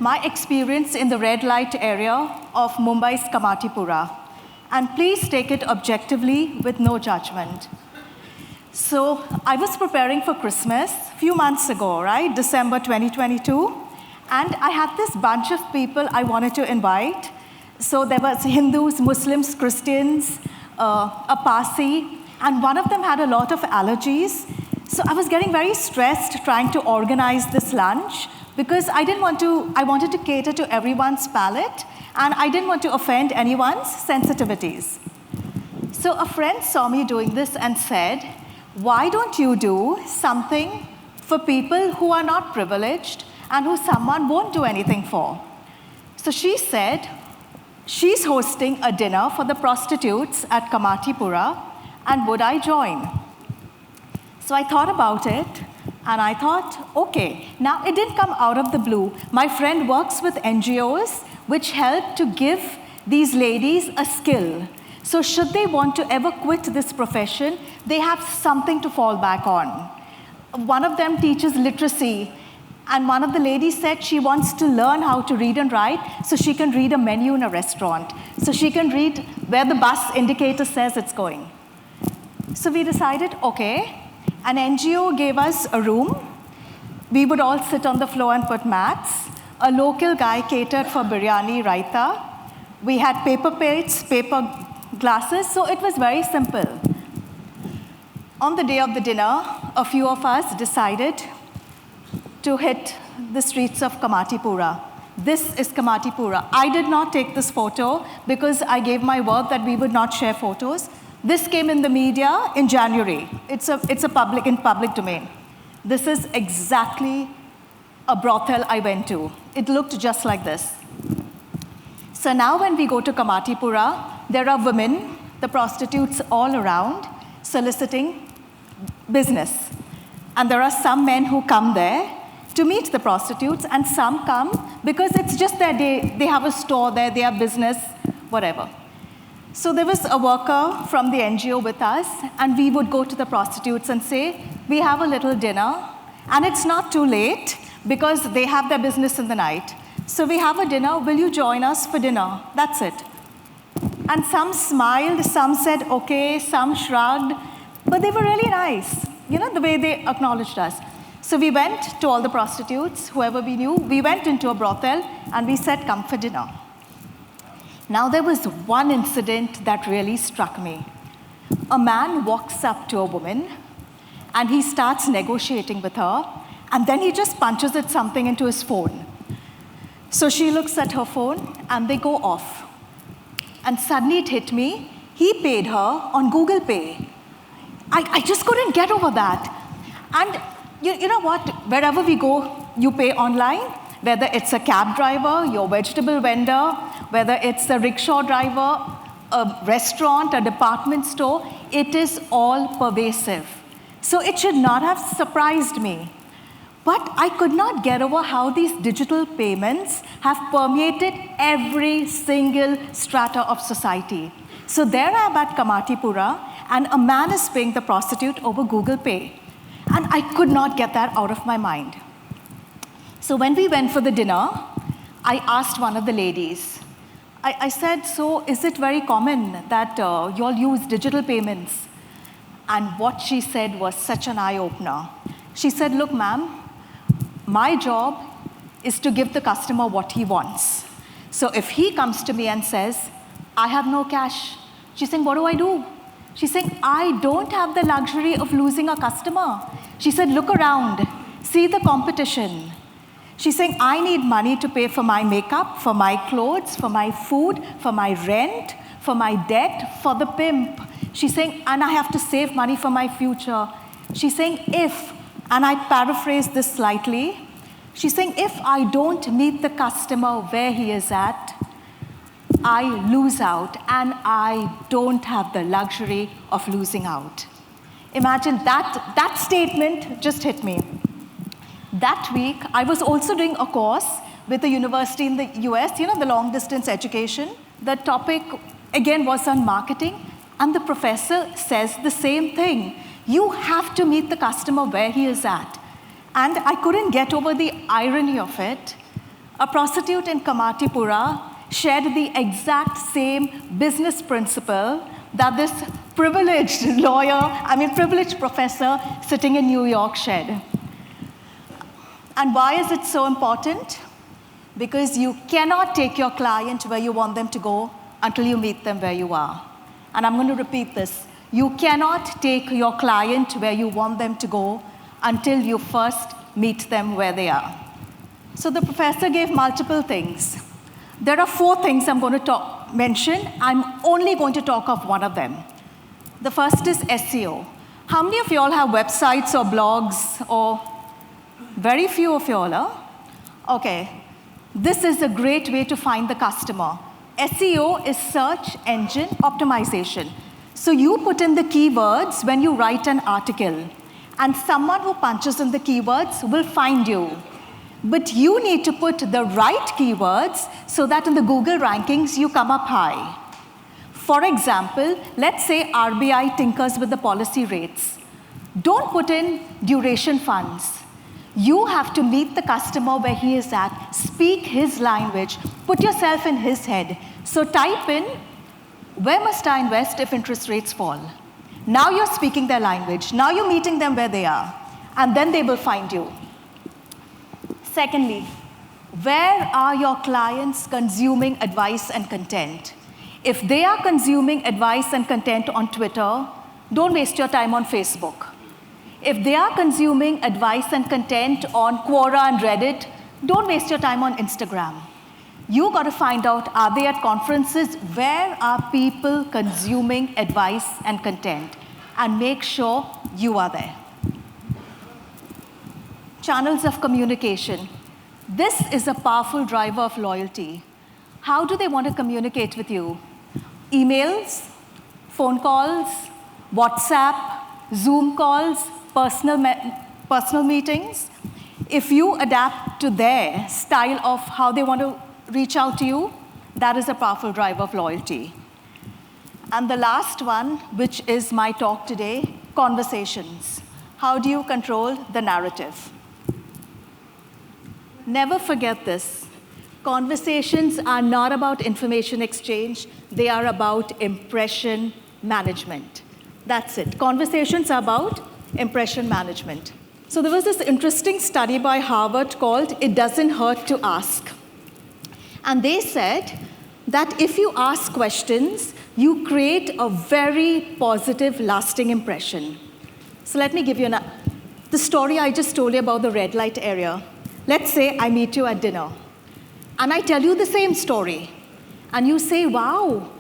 my experience in the red light area of Mumbai's Kamatipura. And please take it objectively with no judgment. So I was preparing for Christmas a few months ago, right? December 2022. And I had this bunch of people I wanted to invite. So there was Hindus, Muslims, Christians, a Parsi, and one of them had a lot of allergies. So I was getting very stressed trying to organize this lunch because I wanted to cater to everyone's palate, and I didn't want to offend anyone's sensitivities. So a friend saw me doing this and said, why don't you do something for people who are not privileged and who someone won't do anything for? So she said, she's hosting a dinner for the prostitutes at Kamatipura, and would I join? So I thought about it, and I thought, okay. Now, it didn't come out of the blue. My friend works with NGOs, which help to give these ladies a skill. So should they want to ever quit this profession, they have something to fall back on. One of them teaches literacy, and one of the ladies said she wants to learn how to read and write so she can read a menu in a restaurant, so she can read where the bus indicator says it's going. So we decided, okay, an NGO gave us a room. We would all sit on the floor and put mats. A local guy catered for biryani, raita. We had paper plates, paper glasses, so it was very simple. On the day of the dinner, a few of us decided to hit the streets of Kamatipura. This is Kamatipura. I did not take this photo because I gave my word that we would not share photos. This came in the media in January. It's a public domain. This is exactly a brothel I went to. It looked just like this. So now when we go to Kamatipura, there are women, the prostitutes all around, soliciting business. And there are some men who come there to meet the prostitutes, and some come because it's just their day. They have a store there, they have business, whatever. So there was a worker from the NGO with us, and we would go to the prostitutes and say, we have a little dinner, and it's not too late because they have their business in the night. So we have a dinner, will you join us for dinner? That's it. And some smiled, some said okay, some shrugged, but they were really nice, the way they acknowledged us. So we went to all the prostitutes, whoever we knew, we went into a brothel, and we said, come for dinner. Now there was one incident that really struck me. A man walks up to a woman, and he starts negotiating with her, and then he just punches it something into his phone. So she looks at her phone, and they go off. And suddenly it hit me, he paid her on Google Pay. I just couldn't get over that. And you know what? Wherever we go, you pay online, whether it's a cab driver, your vegetable vendor, whether it's a rickshaw driver, a restaurant, a department store, it is all pervasive. So it should not have surprised me. But I could not get over how these digital payments have permeated every single strata of society. So there I am at Kamatipura, and a man is paying the prostitute over Google Pay. And I could not get that out of my mind. So when we went for the dinner, I asked one of the ladies, I said, so is it very common that you all use digital payments? And what she said was such an eye-opener. She said, look, ma'am, my job is to give the customer what he wants. So if he comes to me and says, I have no cash, she's saying, what do I do? She's saying, I don't have the luxury of losing a customer. She said, look around, see the competition. She's saying, I need money to pay for my makeup, for my clothes, for my food, for my rent, for my debt, for the pimp. She's saying, and I have to save money for my future. She's saying, if, and I paraphrase this slightly, she's saying, if I don't meet the customer where he is at, I lose out, and I don't have the luxury of losing out. Imagine that statement just hit me. That week, I was also doing a course with a university in the US, the long distance education. The topic, again, was on marketing, and the professor says the same thing. You have to meet the customer where he is at. And I couldn't get over the irony of it. A prostitute in Kamatipura shared the exact same business principle that this privileged privileged professor sitting in New York shared. And why is it so important? Because you cannot take your client where you want them to go until you meet them where you are. And I'm going to repeat this. You cannot take your client where you want them to go until you first meet them where they are. So the professor gave multiple things. There are 4 things I'm going to mention. I'm only going to talk of one of them. The first is SEO. How many of you all have websites or blogs? Or very few of you all, huh? Okay. This is a great way to find the customer. SEO is search engine optimization. So you put in the keywords when you write an article, and someone who punches in the keywords will find you. But you need to put the right keywords so that in the Google rankings you come up high. For example, let's say RBI tinkers with the policy rates. Don't put in duration funds. You have to meet the customer where he is at, speak his language, put yourself in his head. So type in, where must I invest if interest rates fall? Now you're speaking their language. Now you're meeting them where they are. And then they will find you. Secondly, where are your clients consuming advice and content? If they are consuming advice and content on Twitter, don't waste your time on Facebook. If they are consuming advice and content on Quora and Reddit, don't waste your time on Instagram. You got to find out, are they at conferences? Where are people consuming advice and content? And make sure you are there. Channels of communication. This is a powerful driver of loyalty. How do they want to communicate with you? Emails, phone calls, WhatsApp, Zoom calls, personal meetings. If you adapt to their style of how they want to reach out to you, that is a powerful driver of loyalty. And the last one, which is my talk today, conversations. How do you control the narrative? Never forget this. Conversations are not about information exchange. They are about impression management. That's it. Conversations are about impression management. So there was this interesting study by Harvard called It Doesn't Hurt to Ask. And they said that if you ask questions, you create a very positive, lasting impression. So let me give you the story I just told you about the red light area. Let's say I meet you at dinner, and I tell you the same story. And you say, wow,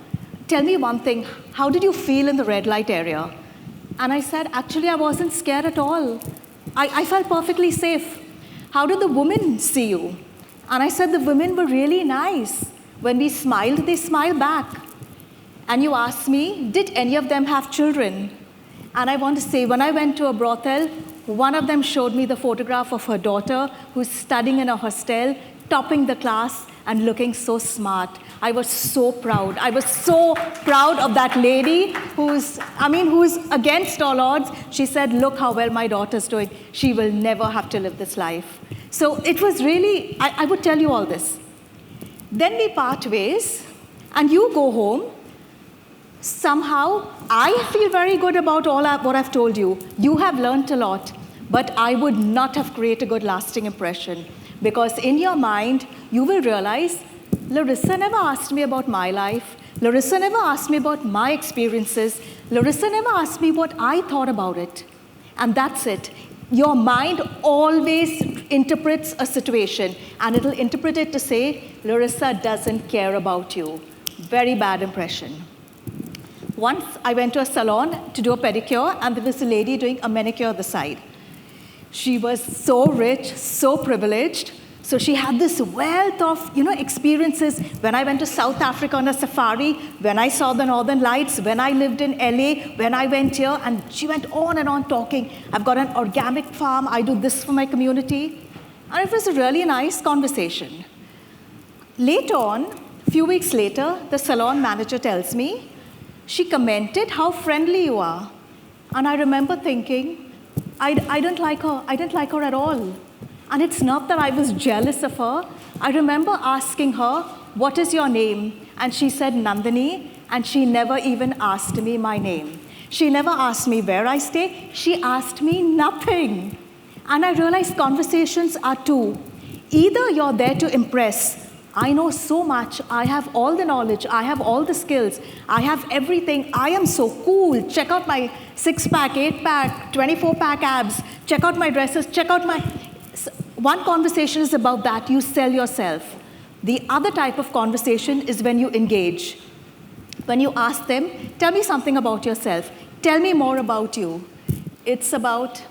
tell me one thing. How did you feel in the red light area? And I said, actually, I wasn't scared at all. I felt perfectly safe. How did the women see you? And I said, the women were really nice. When we smiled, they smiled back. And you asked me, did any of them have children? And I want to say, when I went to a brothel, one of them showed me the photograph of her daughter who's studying in a hostel, topping the class and looking so smart. I was so proud. I was so proud of that lady who's against all odds. She said, look how well my daughter's doing. She will never have to live this life. So it was really, I would tell you all this. Then we part ways, and you go home. Somehow, I feel very good about what I've told you. You have learned a lot, but I would not have created a good lasting impression, because in your mind, you will realize, Larrisa never asked me about my life. Larrisa never asked me about my experiences. Larrisa never asked me what I thought about it. And that's it. Your mind always interprets a situation, and it'll interpret it to say, Larrisa doesn't care about you. Very bad impression. Once I went to a salon to do a pedicure, and there was a lady doing a manicure on the side. She was so rich, so privileged. So she had this wealth of experiences. When I went to South Africa on a safari, when I saw the Northern Lights, when I lived in LA, when I went here, and she went on and on talking. I've got an organic farm. I do this for my community. And it was a really nice conversation. Later on, a few weeks later, the salon manager tells me, she commented how friendly you are. And I remember thinking, I didn't like her. I didn't like her at all. And it's not that I was jealous of her. I remember asking her, what is your name? And she said, Nandini, and she never even asked me my name. She never asked me where I stay. She asked me nothing. And I realized conversations are two. Either you're there to impress. I know so much. I have all the knowledge. I have all the skills. I have everything. I am so cool. Check out my 6-pack, 8-pack, 24-pack abs. Check out my dresses. Check out my... One conversation is about that. You sell yourself. The other type of conversation is when you engage. When you ask them, tell me something about yourself. Tell me more about you. It's about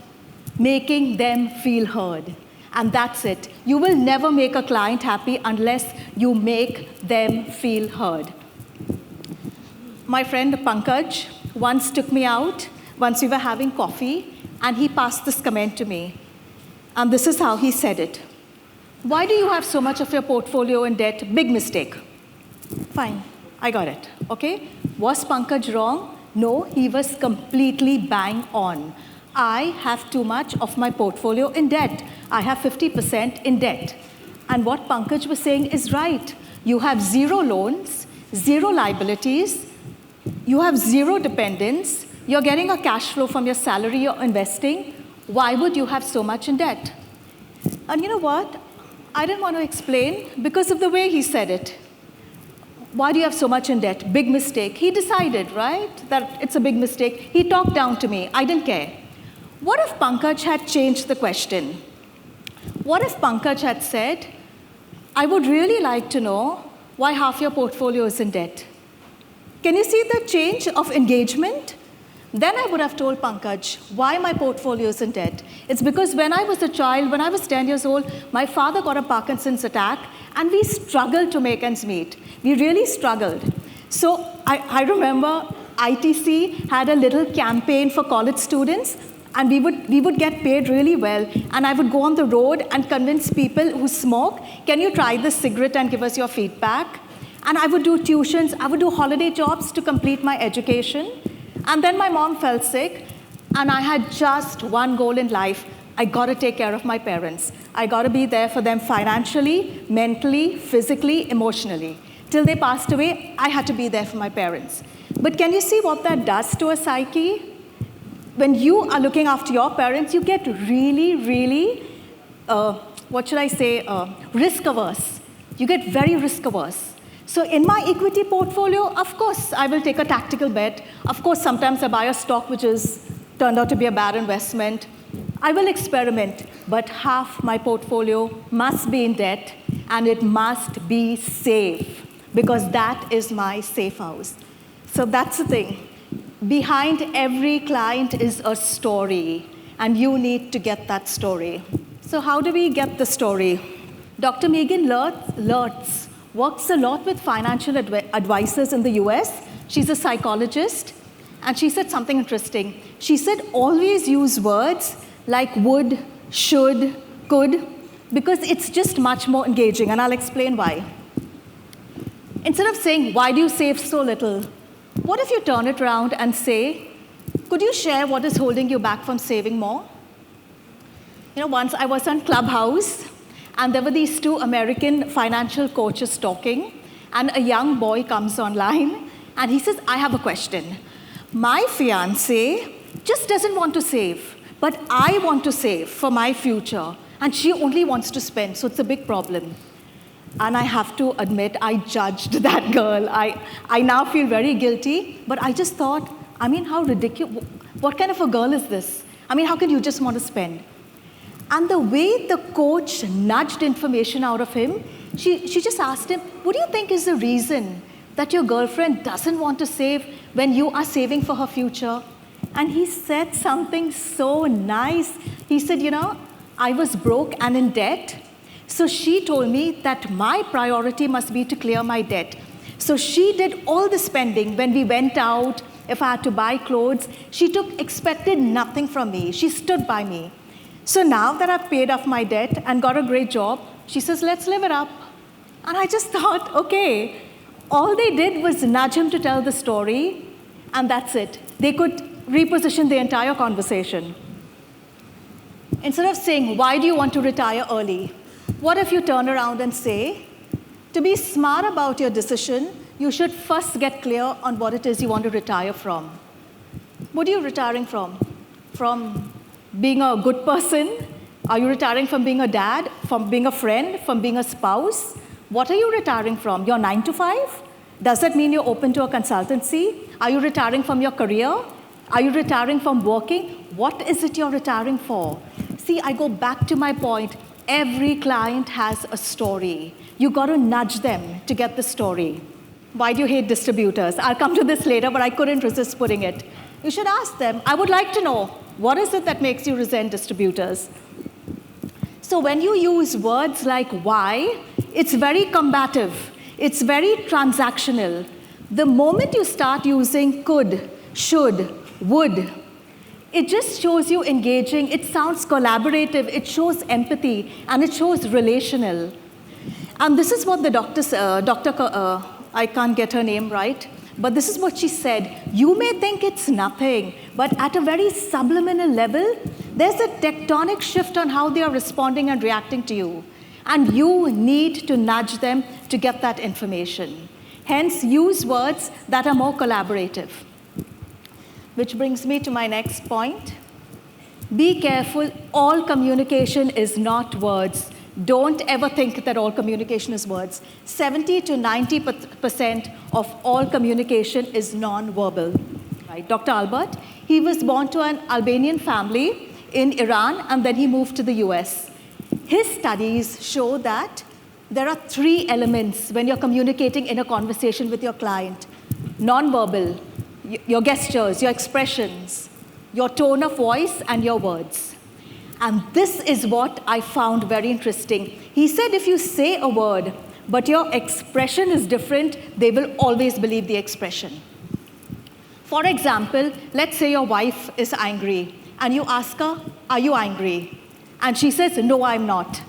making them feel heard. And that's it. You will never make a client happy unless you make them feel heard. My friend Pankaj once took me out, once we were having coffee, and he passed this comment to me. And this is how he said it. Why do you have so much of your portfolio in debt? Big mistake. Fine, I got it, okay? Was Pankaj wrong? No, he was completely bang on. I have too much of my portfolio in debt. I have 50% in debt. And what Pankaj was saying is right. You have 0 loans, 0 liabilities, you have 0 dependents, you're getting a cash flow from your salary you're investing. Why would you have so much in debt? And you know what? I didn't want to explain because of the way he said it. Why do you have so much in debt? Big mistake. He decided, right, that it's a big mistake. He talked down to me. I didn't care. What if Pankaj had changed the question? What if Pankaj had said, I would really like to know why half your portfolio is in debt? Can you see the change of engagement? Then I would have told Pankaj why my portfolio is in debt. It's because when I was a child, when I was 10 years old, my father got a Parkinson's attack, and we struggled to make ends meet. We really struggled. So I remember ITC had a little campaign for college students, and we would get paid really well. And I would go on the road and convince people who smoke, can you try this cigarette and give us your feedback? And I would do tuitions, I would do holiday jobs to complete my education. And then my mom fell sick, and I had just one goal in life. I got to take care of my parents. I got to be there for them financially, mentally, physically, emotionally. Till they passed away, I had to be there for my parents. But can you see what that does to a psyche? When you are looking after your parents, you get really, really, risk averse. You get very risk averse. So in my equity portfolio, of course, I will take a tactical bet. Of course, sometimes I buy a stock which is turned out to be a bad investment. I will experiment, but half my portfolio must be in debt, and it must be safe, because that is my safe house. So that's the thing. Behind every client is a story, and you need to get that story. So how do we get the story? Dr. Megan Lurtz works a lot with financial advisors in the US. She's a psychologist, and she said something interesting. She said, always use words like would, should, could, because it's just much more engaging, and I'll explain why. Instead of saying, why do you save so little? What if you turn it around and say, could you share what is holding you back from saving more? You know, once I was on Clubhouse, and there were these 2 American financial coaches talking, and a young boy comes online, and he says, I have a question. My fiance just doesn't want to save, but I want to save for my future, and she only wants to spend, so it's a big problem. And I have to admit, I judged that girl. I now feel very guilty, but I just thought, I mean, how ridiculous, what kind of a girl is this? I mean, how can you just want to spend? And the way the coach nudged information out of him, she just asked him, what do you think is the reason that your girlfriend doesn't want to save when you are saving for her future? And he said something so nice. He said, you know, I was broke and in debt, so she told me that my priority must be to clear my debt. So she did all the spending when we went out. If I had to buy clothes, she expected nothing from me. She stood by me. So now that I've paid off my debt and got a great job, she says, let's live it up. And I just thought, okay, all they did was nudge him to tell the story, and that's it. They could reposition the entire conversation. Instead of saying, why do you want to retire early? What if you turn around and say, to be smart about your decision, you should first get clear on what it is you want to retire from. What are you retiring from? From being a good person? Are you retiring from being a dad, from being a friend, from being a spouse? What are you retiring from? Your 9 to 5? Does that mean you're open to a consultancy? Are you retiring from your career? Are you retiring from working? What is it you're retiring for? See, I go back to my point. Every client has a story. You got to nudge them to get the story. Why do you hate distributors? I'll come to this later, but I couldn't resist putting it. You should ask them, I would like to know, what is it that makes you resent distributors? So when you use words like why, it's very combative. It's very transactional. The moment you start using could, should, would, it just shows you engaging. It sounds collaborative. It shows empathy, and it shows relational. And this is what the I can't get her name right, but this is what she said. You may think it's nothing, but at a very subliminal level, there's a tectonic shift on how they are responding and reacting to you. And you need to nudge them to get that information. Hence, use words that are more collaborative. Which brings me to my next point. Be careful, all communication is not words. Don't ever think that all communication is words. 70 to 90% of all communication is non-verbal. Right? Dr. Albert, he was born to an Albanian family in Iran, and then he moved to the US. His studies show that there are 3 elements when you're communicating in a conversation with your client. Non-verbal, your gestures, your expressions, your tone of voice, and your words. And this is what I found very interesting. He said if you say a word, but your expression is different, they will always believe the expression. For example, let's say your wife is angry, and you ask her, are you angry? And she says, no, I'm not.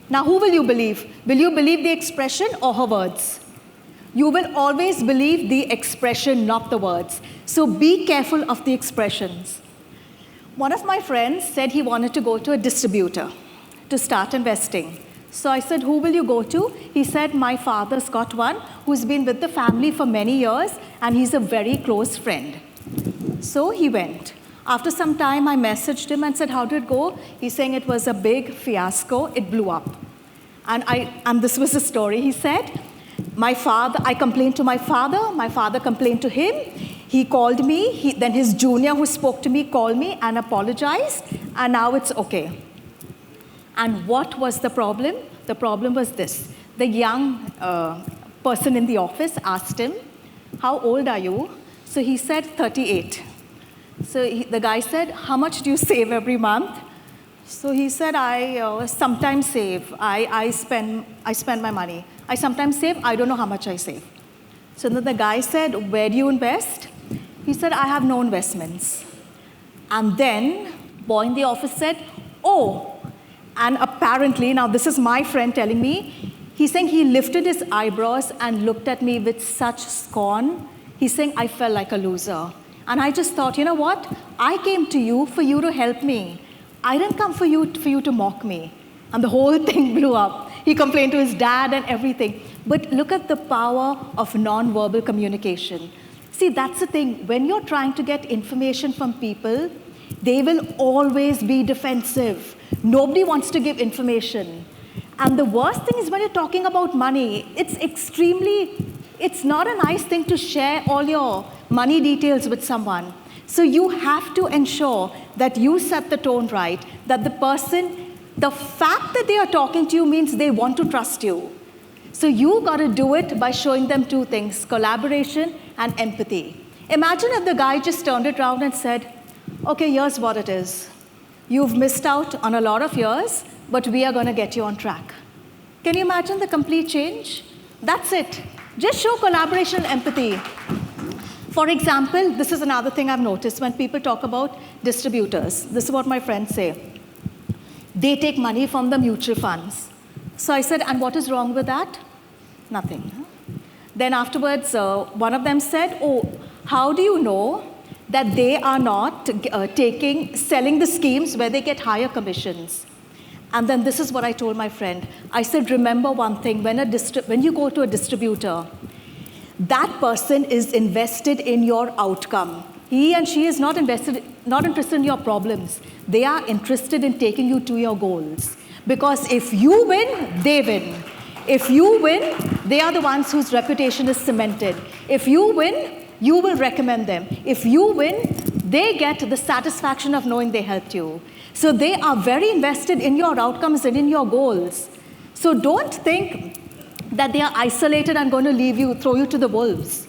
Now, who will you believe? Will you believe the expression or her words? You will always believe the expression, not the words. So be careful of the expressions. One of my friends said he wanted to go to a distributor to start investing. So I said, who will you go to? He said, my father's got one who's been with the family for many years, and he's a very close friend. So he went. After some time, I messaged him and said, how did it go? He's saying it was a big fiasco. It blew up. And this was the story. He said, I complained to my father complained to him. He called me, then his junior who spoke to me called me and apologized, and now it's okay. And what was the problem? The problem was this. The young person in the office asked him, how old are you? So he said, 38. So the guy said, how much do you save every month? So he said, I sometimes save. I spend my money. I sometimes save. I don't know how much I save. So then the guy said, where do you invest? He said, I have no investments. And then boy in the office said, oh. And apparently, now this is my friend telling me, he's saying he lifted his eyebrows and looked at me with such scorn. He's saying, I felt like a loser. And I just thought, you know what? I came to you for you to help me. I didn't come for you to mock me. And the whole thing blew up. He complained to his dad and everything. But look at the power of non-verbal communication. See, that's the thing. When you're trying to get information from people, they will always be defensive. Nobody wants to give information. And the worst thing is when you're talking about money, it's not a nice thing to share all your money details with someone. So you have to ensure that you set the tone right, that the fact that they are talking to you means they want to trust you. So you got to do it by showing them 2 things, collaboration and empathy. Imagine if the guy just turned it around and said, okay, here's what it is. You've missed out on a lot of years, but we are going to get you on track. Can you imagine the complete change? That's it. Just show collaboration and empathy. For example, this is another thing I've noticed when people talk about distributors. This is what my friends say. They take money from the mutual funds. So I said, and what is wrong with that? Nothing. Then afterwards, one of them said, oh, how do you know that they are not selling the schemes where they get higher commissions? And then this is what I told my friend. I said, remember one thing, when you go to a distributor, that person is invested in your outcome. He and she is not interested in your problems. They are interested in taking you to your goals. Because if you win, they win. If you win, they are the ones whose reputation is cemented. If you win, you will recommend them. If you win, they get the satisfaction of knowing they helped you. So they are very invested in your outcomes and in your goals. So don't think that they are isolated and going to leave you, throw you to the wolves.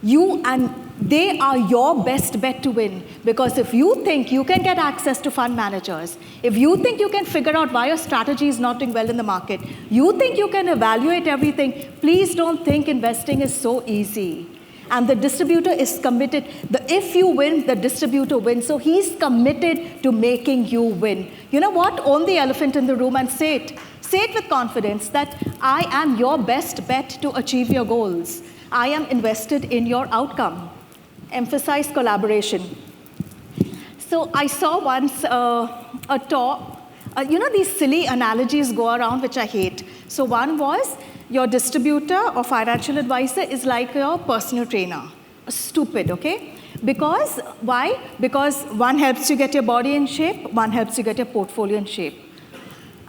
You and they are your best bet to win. Because if you think you can get access to fund managers, if you think you can figure out why your strategy is not doing well in the market, you think you can evaluate everything, please don't think investing is so easy. And the distributor is committed. If you win, the distributor wins. So he's committed to making you win. You know what? Own the elephant in the room and say it. Say it with confidence that I am your best bet to achieve your goals. I am invested in your outcome. Emphasize collaboration. So I saw once a talk. These silly analogies go around, which I hate. So one was, your distributor or financial advisor is like your personal trainer. Stupid, okay? Because, why? Because one helps you get your body in shape, one helps you get your portfolio in shape.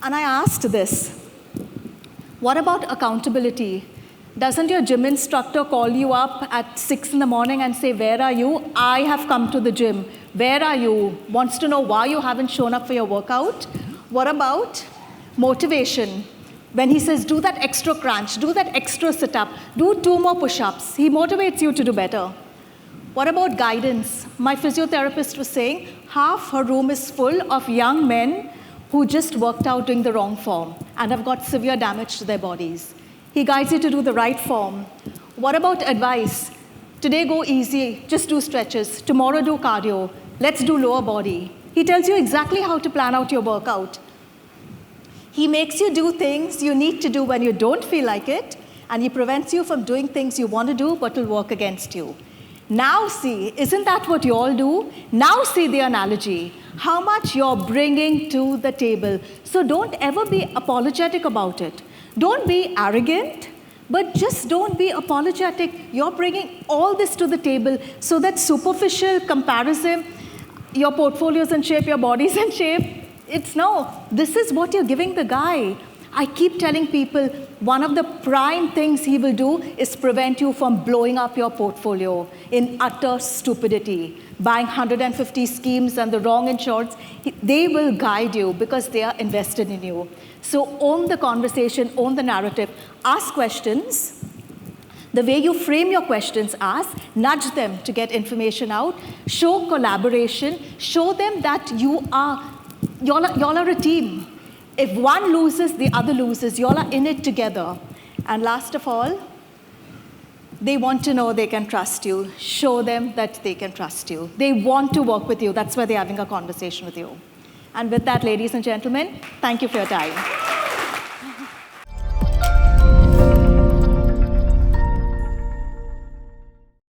And I asked this, what about accountability? Doesn't your gym instructor call you up at 6 in the morning and say, where are you? I have come to the gym. Where are you? Wants to know why you haven't shown up for your workout. What about motivation? When he says, do that extra crunch, do that extra sit-up, do 2 more push-ups, he motivates you to do better. What about guidance? My physiotherapist was saying, half her room is full of young men who just worked out doing the wrong form and have got severe damage to their bodies. He guides you to do the right form. What about advice? Today go easy, just do stretches. Tomorrow do cardio. Let's do lower body. He tells you exactly how to plan out your workout. He makes you do things you need to do when you don't feel like it, and he prevents you from doing things you want to do but will work against you. Now see, isn't that what you all do? Now see the analogy, how much you're bringing to the table. So don't ever be apologetic about it. Don't be arrogant, but just don't be apologetic. You're bringing all this to the table so that superficial comparison, your portfolio's in shape, your body's in shape, this is what you're giving the guy. I keep telling people, one of the prime things he will do is prevent you from blowing up your portfolio in utter stupidity. Buying 150 schemes and the wrong insureds, they will guide you because they are invested in you. So own the conversation, own the narrative, ask questions. The way you frame your questions, nudge them to get information out, show collaboration, show them that y'all are a team. If one loses, the other loses. Y'all are in it together. And last of all, they want to know they can trust you. Show them that they can trust you. They want to work with you. That's why they're having a conversation with you. And with that, ladies and gentlemen, thank you for your time.